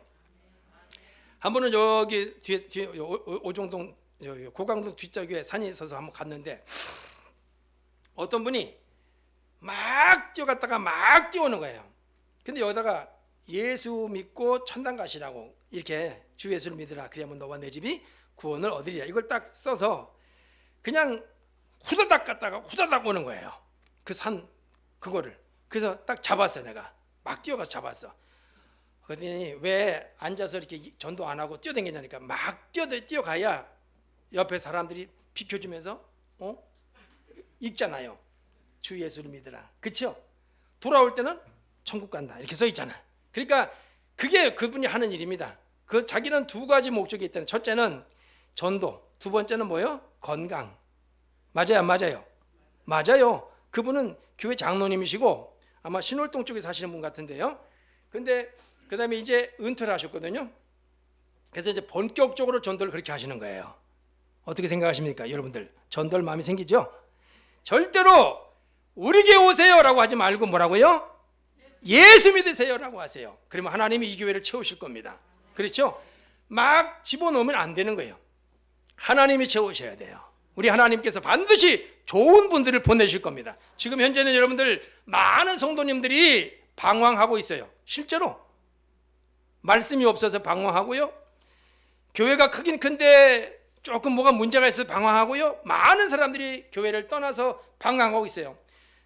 한 번은 여기 뒤에 오종동 고강동 뒷자기에 산이 있어서 한번 갔는데 어떤 분이 막 뛰어갔다가 막 뛰어오는 거예요. 근데 여기다가 예수 믿고 천당 가시라고 이렇게 주 예수를 믿으라 그러면 너와 내 집이 구원을 얻으리라 이걸 딱 써서 그냥 후다닥 갔다가 후다닥 오는 거예요. 그 산 그거를. 그래서 딱 잡았어요. 내가 막 뛰어가서 잡았어. 그랬더니 왜 앉아서 이렇게 전도 안 하고 뛰어다니냐니까 막 뛰어가야 옆에 사람들이 비켜주면서 읽잖아요. 주 예수를 믿으라. 그렇죠? 돌아올 때는 천국 간다 이렇게 써 있잖아. 그러니까 그게 그분이 하는 일입니다. 그 자기는 두 가지 목적이 있다는. 첫째는 전도, 두 번째는 뭐요? 건강. 맞아요, 안 맞아요? 맞아요. 그분은 교회 장로님이시고 아마 신월동 쪽에 사시는 분 같은데요. 근데 그다음에 이제 은퇴를 하셨거든요. 그래서 이제 본격적으로 전도를 그렇게 하시는 거예요. 어떻게 생각하십니까, 여러분들? 전도할 마음이 생기죠? 절대로 우리 교회 오세요라고 하지 말고 뭐라고요? 예수 믿으세요라고 하세요. 그러면 하나님이 이 교회를 채우실 겁니다. 그렇죠? 막 집어넣으면 안 되는 거예요. 하나님이 채우셔야 돼요. 우리 하나님께서 반드시 좋은 분들을 보내실 겁니다. 지금 현재는 여러분들 많은 성도님들이 방황하고 있어요. 실제로 말씀이 없어서 방황하고요. 교회가 크긴 큰데 조금 뭐가 문제가 있어서 방황하고요. 많은 사람들이 교회를 떠나서 방황하고 있어요.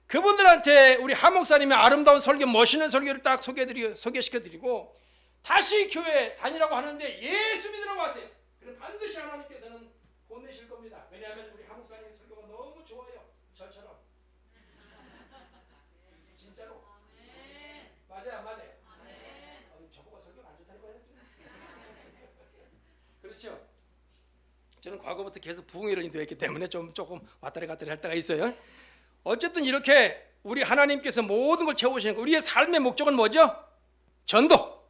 그분들한테 우리 하 목사님의 아름다운 설교, 멋있는 설교를 딱 소개시켜드리고 다시 교회 다니라고 하는데 예수 믿으라고 하세요. 그럼 반드시 하나님께서는 보내실 겁니다. 왜냐하면 우리 하 목사님의 설교가 너무 좋아요. 저처럼. 진짜로. 맞아요, 안 맞아요? 저보고 설교가 안 좋다는 거예요? 그렇죠? 저는 과거부터 계속 부흥회를 인도했기 때문에 조금 왔다리 갔다리 할 때가 있어요. 어쨌든 이렇게 우리 하나님께서 모든 걸 채우시는 거. 우리의 삶의 목적은 뭐죠? 전도.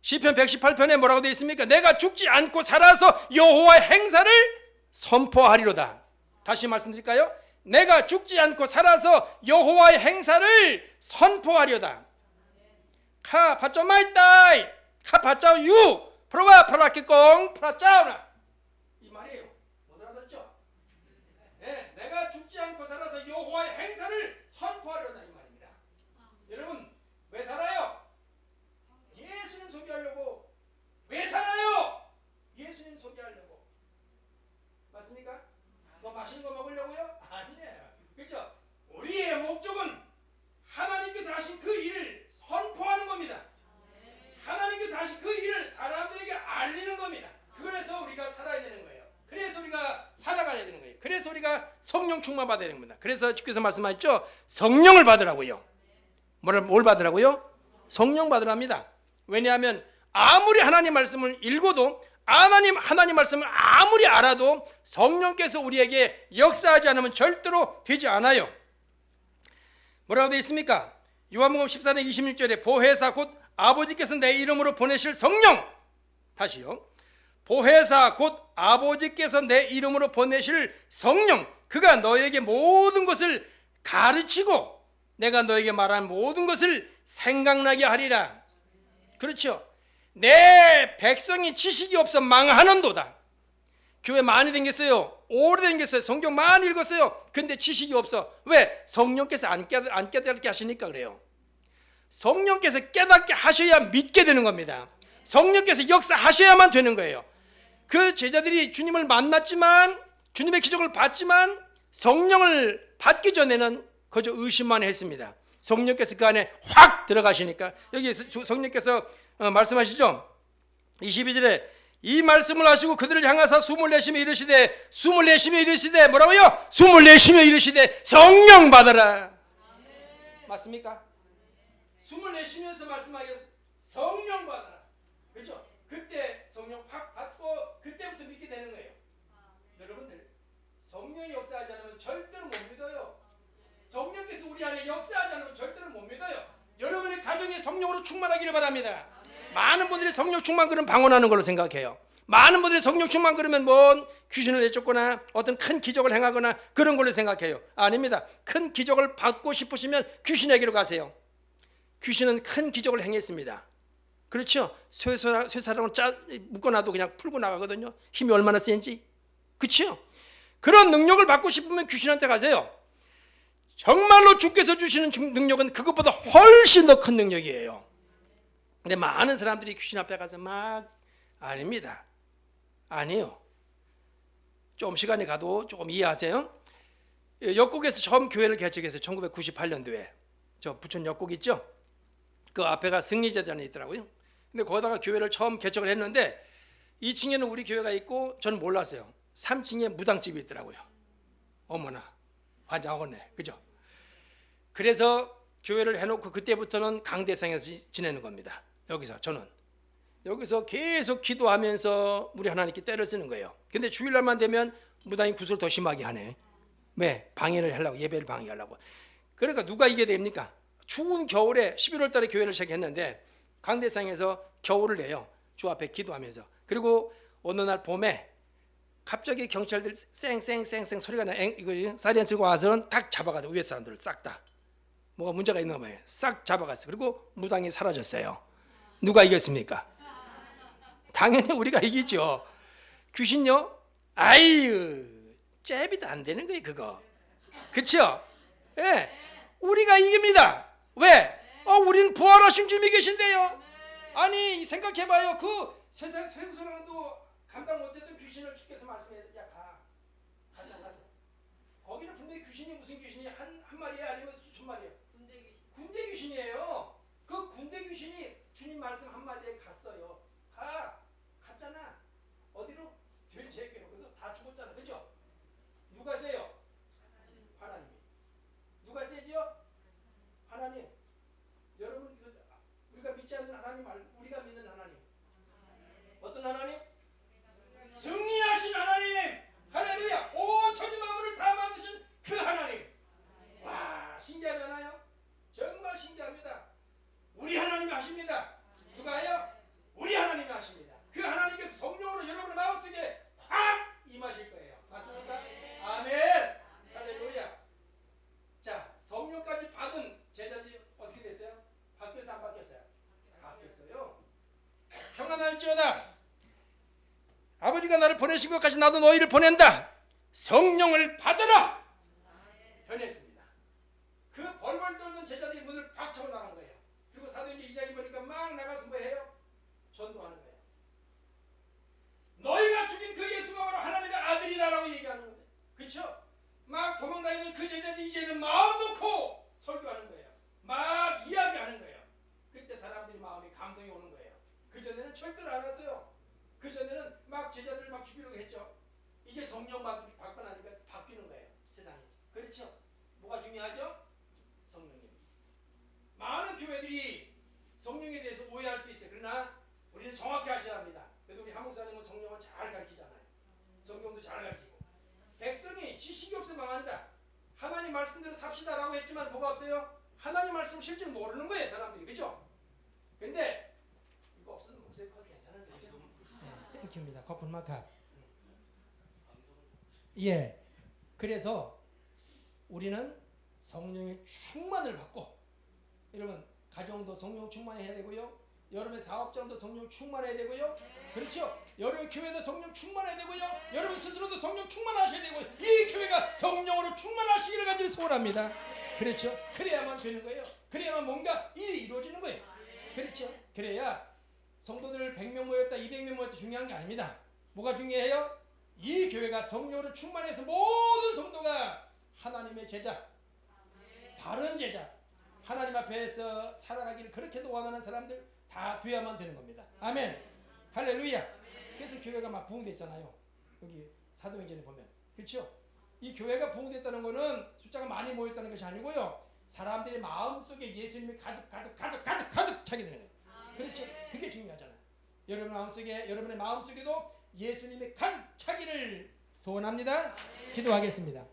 시편 118편에 뭐라고 되어 있습니까? 내가 죽지 않고 살아서 여호와의 행사를 선포하리로다. 다시 말씀드릴까요? 내가 죽지 않고 살아서 여호와의 행사를 선포하리로다. 카 파짜 마이따이 카 파짜 유 프로바 프라키꽁 프라짜우나 이 말이에요. 못 알아듣죠? 네, 내가 죽지 않고 살아서 여호와의 행사를 선포하려다 이 말입니다. 여러분 왜 살아요? 예수님 소개하려고. 왜 살아요? 예수님 소개하려고. 맞습니까? 더 맛있는 거 먹으려고요? 아니에요. 그렇죠? 우리의 목적은 하나님께서 하신 그 일을 선포하는 겁니다. 하나님께서 하신 그 일을 사람들에게 알리는 겁니다. 그래서 우리가 살아야 되는 거예요. 그래서 우리가 살아가야 되는 거예요. 그래서 우리가 성령 충만 받아야 되는 겁니다. 그래서 주께서 말씀하셨죠. 성령을 받으라고요. 뭘 받으라고요? 성령 받으랍니다. 왜냐하면 아무리 하나님 말씀을 읽어도 하나님 말씀을 아무리 알아도 성령께서 우리에게 역사하지 않으면 절대로 되지 않아요. 뭐라고 되어 있습니까? 요한복음 14장 26절에 보혜사 곧 아버지께서 내 이름으로 보내실 성령. 다시요. 보혜사 곧 아버지께서 내 이름으로 보내실 성령. 그가 너에게 모든 것을 가르치고 내가 너에게 말한 모든 것을 생각나게 하리라. 그렇죠. 내 백성이 지식이 없어 망하는도다. 교회 많이 다녔어요. 오래 다녔어요. 성경 많이 읽었어요. 근데 지식이 없어. 왜? 성령께서 안 깨닫게 하시니까 그래요. 성령께서 깨닫게 하셔야 믿게 되는 겁니다. 성령께서 역사하셔야만 되는 거예요. 그 제자들이 주님을 만났지만 주님의 기적을 봤지만 성령을 받기 전에는 그저 의심만 했습니다. 성령께서 그 안에 확 들어가시니까 여기 성령께서 말씀하시죠. 22절에 이 말씀을 하시고 그들을 향하사 숨을 내쉬며 이르시되 뭐라고요? 숨을 내쉬며 이르시되 성령 받아라. 맞습니까? 숨을 내쉬면서 말씀하겠어. 성령 받아라. 그렇죠? 그때 성령 확 받고 그때부터 믿게 되는 거예요. 여러분들 성령이 역사하지 않으면 절대로 못 믿어요. 성령께서 우리 안에 역사하지 않으면 절대로 못 믿어요. 여러분의 가정이 성령으로 충만하기를 바랍니다. 많은 분들이 성령 충만 그런 방언하는 걸로 생각해요. 많은 분들이 성령 충만 그러면 뭔 귀신을 내쫓거나 어떤 큰 기적을 행하거나 그런 걸로 생각해요. 아닙니다. 큰 기적을 받고 싶으시면 귀신에게로 가세요. 귀신은 큰 기적을 행했습니다. 그렇죠? 쇠사랑을 묶어놔도 그냥 풀고 나가거든요. 힘이 얼마나 센지. 그렇죠? 그런 능력을 받고 싶으면 귀신한테 가세요. 정말로 주께서 주시는 능력은 그것보다 훨씬 더 큰 능력이에요. 근데 많은 사람들이 귀신 앞에 가서 막 아닙니다. 아니요. 좀 시간이 가도 조금 이해하세요. 역곡에서 처음 교회를 개척했어요. 1998년도에. 저 부천 역곡 있죠? 그 앞에가 승리재단이 있더라고요. 근데 거기다가 교회를 처음 개척을 했는데 2층에는 우리 교회가 있고 저는 몰랐어요. 3층에 무당집이 있더라고요. 어머나 환장하겠네. 그죠? 그래서 교회를 해놓고 그때부터는 강대상에서 지내는 겁니다. 여기서 저는 여기서 계속 기도하면서 우리 하나님께 때를 쓰는 거예요. 근데 주일날만 되면 무당이 구슬 더 심하게 하네. 왜? 방해를 하려고, 예배를 방해하려고. 그러니까 누가 이게 됩니까? 추운 겨울에 11월 달에 교회를 시작했는데 강대상에서 겨울을 내요. 주 앞에 기도하면서. 그리고 어느 날 봄에 갑자기 경찰들 쌩쌩쌩쌩 소리가 나. 이거 사리안 쓰고 와서는 딱 잡아가서 위에 사람들을 싹 다. 뭐가 문제가 있나 봐요. 싹 잡아갔어요. 그리고 무당이 사라졌어요. 누가 이겼습니까? 당연히 우리가 이기죠. 귀신요? 아유, 잽이도 안 되는 거예요, 그거. 그렇죠? 예, 우리가 이깁니다. 왜? 우리는 부활하신 주님이 계신데요. 아니 생각해봐요. 그 세상 쇠구슬랑도 감당 못했던 귀신을 주께서 말씀해, 야 가서 거기는 분명히 귀신이 무슨 귀신이 한 마리야 아니면 수천 마리야? 군대 귀신이에요. 그 군대 귀신이 주님 말씀 한 마디에 갔어요. 갔잖아. 어디로? 돼지에게로. 그래서 다 죽었잖아. 그죠? 누가 세요? 하나님이. 누가 세죠? 하나님. 여러분 우리가 믿지 않는 하나님 말고 우리가 믿는 하나님. 어떤 하나님? 승리하신 하나님. 할렐루야. 온 천지 만물을 다 만드신 그 하나님. 와, 신기하잖아요. 정말 신기합니다. 우리 하나님이 하십니다. 누가 해요? 우리 하나님이 하십니다. 그 하나님께서 성령으로 여러분의 마음속에 확 임하실 거예요. 맞습니까? 아멘. 할렐루야. 자, 성령까지 받은 제자들이 어떻게 됐어요? 바뀌었어요? 안 바뀌었어요? 바뀌었어요. 평안할지어다. 아버지가 나를 보내신 것 같이 나도 너희를 보낸다. 성령을 받으라. 변했습니다. 그 벌벌 떨던 제자들이 문을 팍 차고 나간 거예요. 그리고 사도행전 2장에 보니까 막 나가서 뭐 해요? 전도하는 거예요. 너희가 죽인 그 예수가 바로 하나님의 아들이다라고 얘기하는 거예요. 그렇죠? 막 도망다니는 그 제자들이 이제는 마음 놓고 설교하는 거예요. 막 이야기하는 거예요. 그때 사람들이 마음에 감동이 오는 거예요. 그전에는 절대로 안 했어요. 그전에는 막 제자들을 막 죽이려고 했죠. 이제 성령 받고 나니까 바뀌는 거예요. 세상이. 그렇죠? 뭐가 중요하죠? 성령님. 많은 교회들이 성령에 대해서 오해할 수 있어요. 그러나 우리는 정확히 하셔야 합니다. 그래도 우리 한목사님은 성령을 잘 가르치잖아요. 성경도 잘 가르치고. 백성이 지식이 없어 망한다. 하나님 말씀대로 삽시다라고 했지만 뭐가 없어요? 하나님 말씀을 실제로 모르는 거예요, 사람들이. 그죠? 근데 이거 없으면 목소리 커서 괜찮은데. 그죠? 네, 땡큐입니다. 커플 마카. 예. 그래서 우리는 성령의 충만을 받고, 여러분 가정도 성령 충만해야 되고요. 여러분의 사업장도 성령 충만해야 되고요. 그렇죠? 여러분 교회도 성령 충만해야 되고요. 여러분 스스로도 성령 충만하셔야 되고요. 이 교회가 성령으로 충만하시기를 간절히 소원합니다. 그렇죠? 그래야만 되는 거예요. 그래야만 뭔가 일이 이루어지는 거예요. 그렇죠? 그래야 성도들 100명 모였다 200명 모였다 중요한 게 아닙니다. 뭐가 중요해요? 이 교회가 성령으로 충만해서 모든 성도가 하나님의 제자, 바른 제자, 하나님 앞에서 살아가기를 그렇게도 원하는 사람들 다 돼야만 되는 겁니다. 아멘. 할렐루야. 그래서 교회가 막 부흥됐잖아요. 여기 사도행전에 보면. 그렇죠? 이 교회가 부흥됐다는 것은 숫자가 많이 모였다는 것이 아니고요. 사람들의 마음속에 예수님이 가득 차게 되는 거예요. 그렇죠? 그게 중요하잖아요. 여러분의 마음속에도 예수님이 가득 차기를 소원합니다. 기도하겠습니다.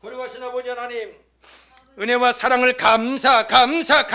거룩하신 아버지 하나님, 은혜와 사랑을 감사합니다.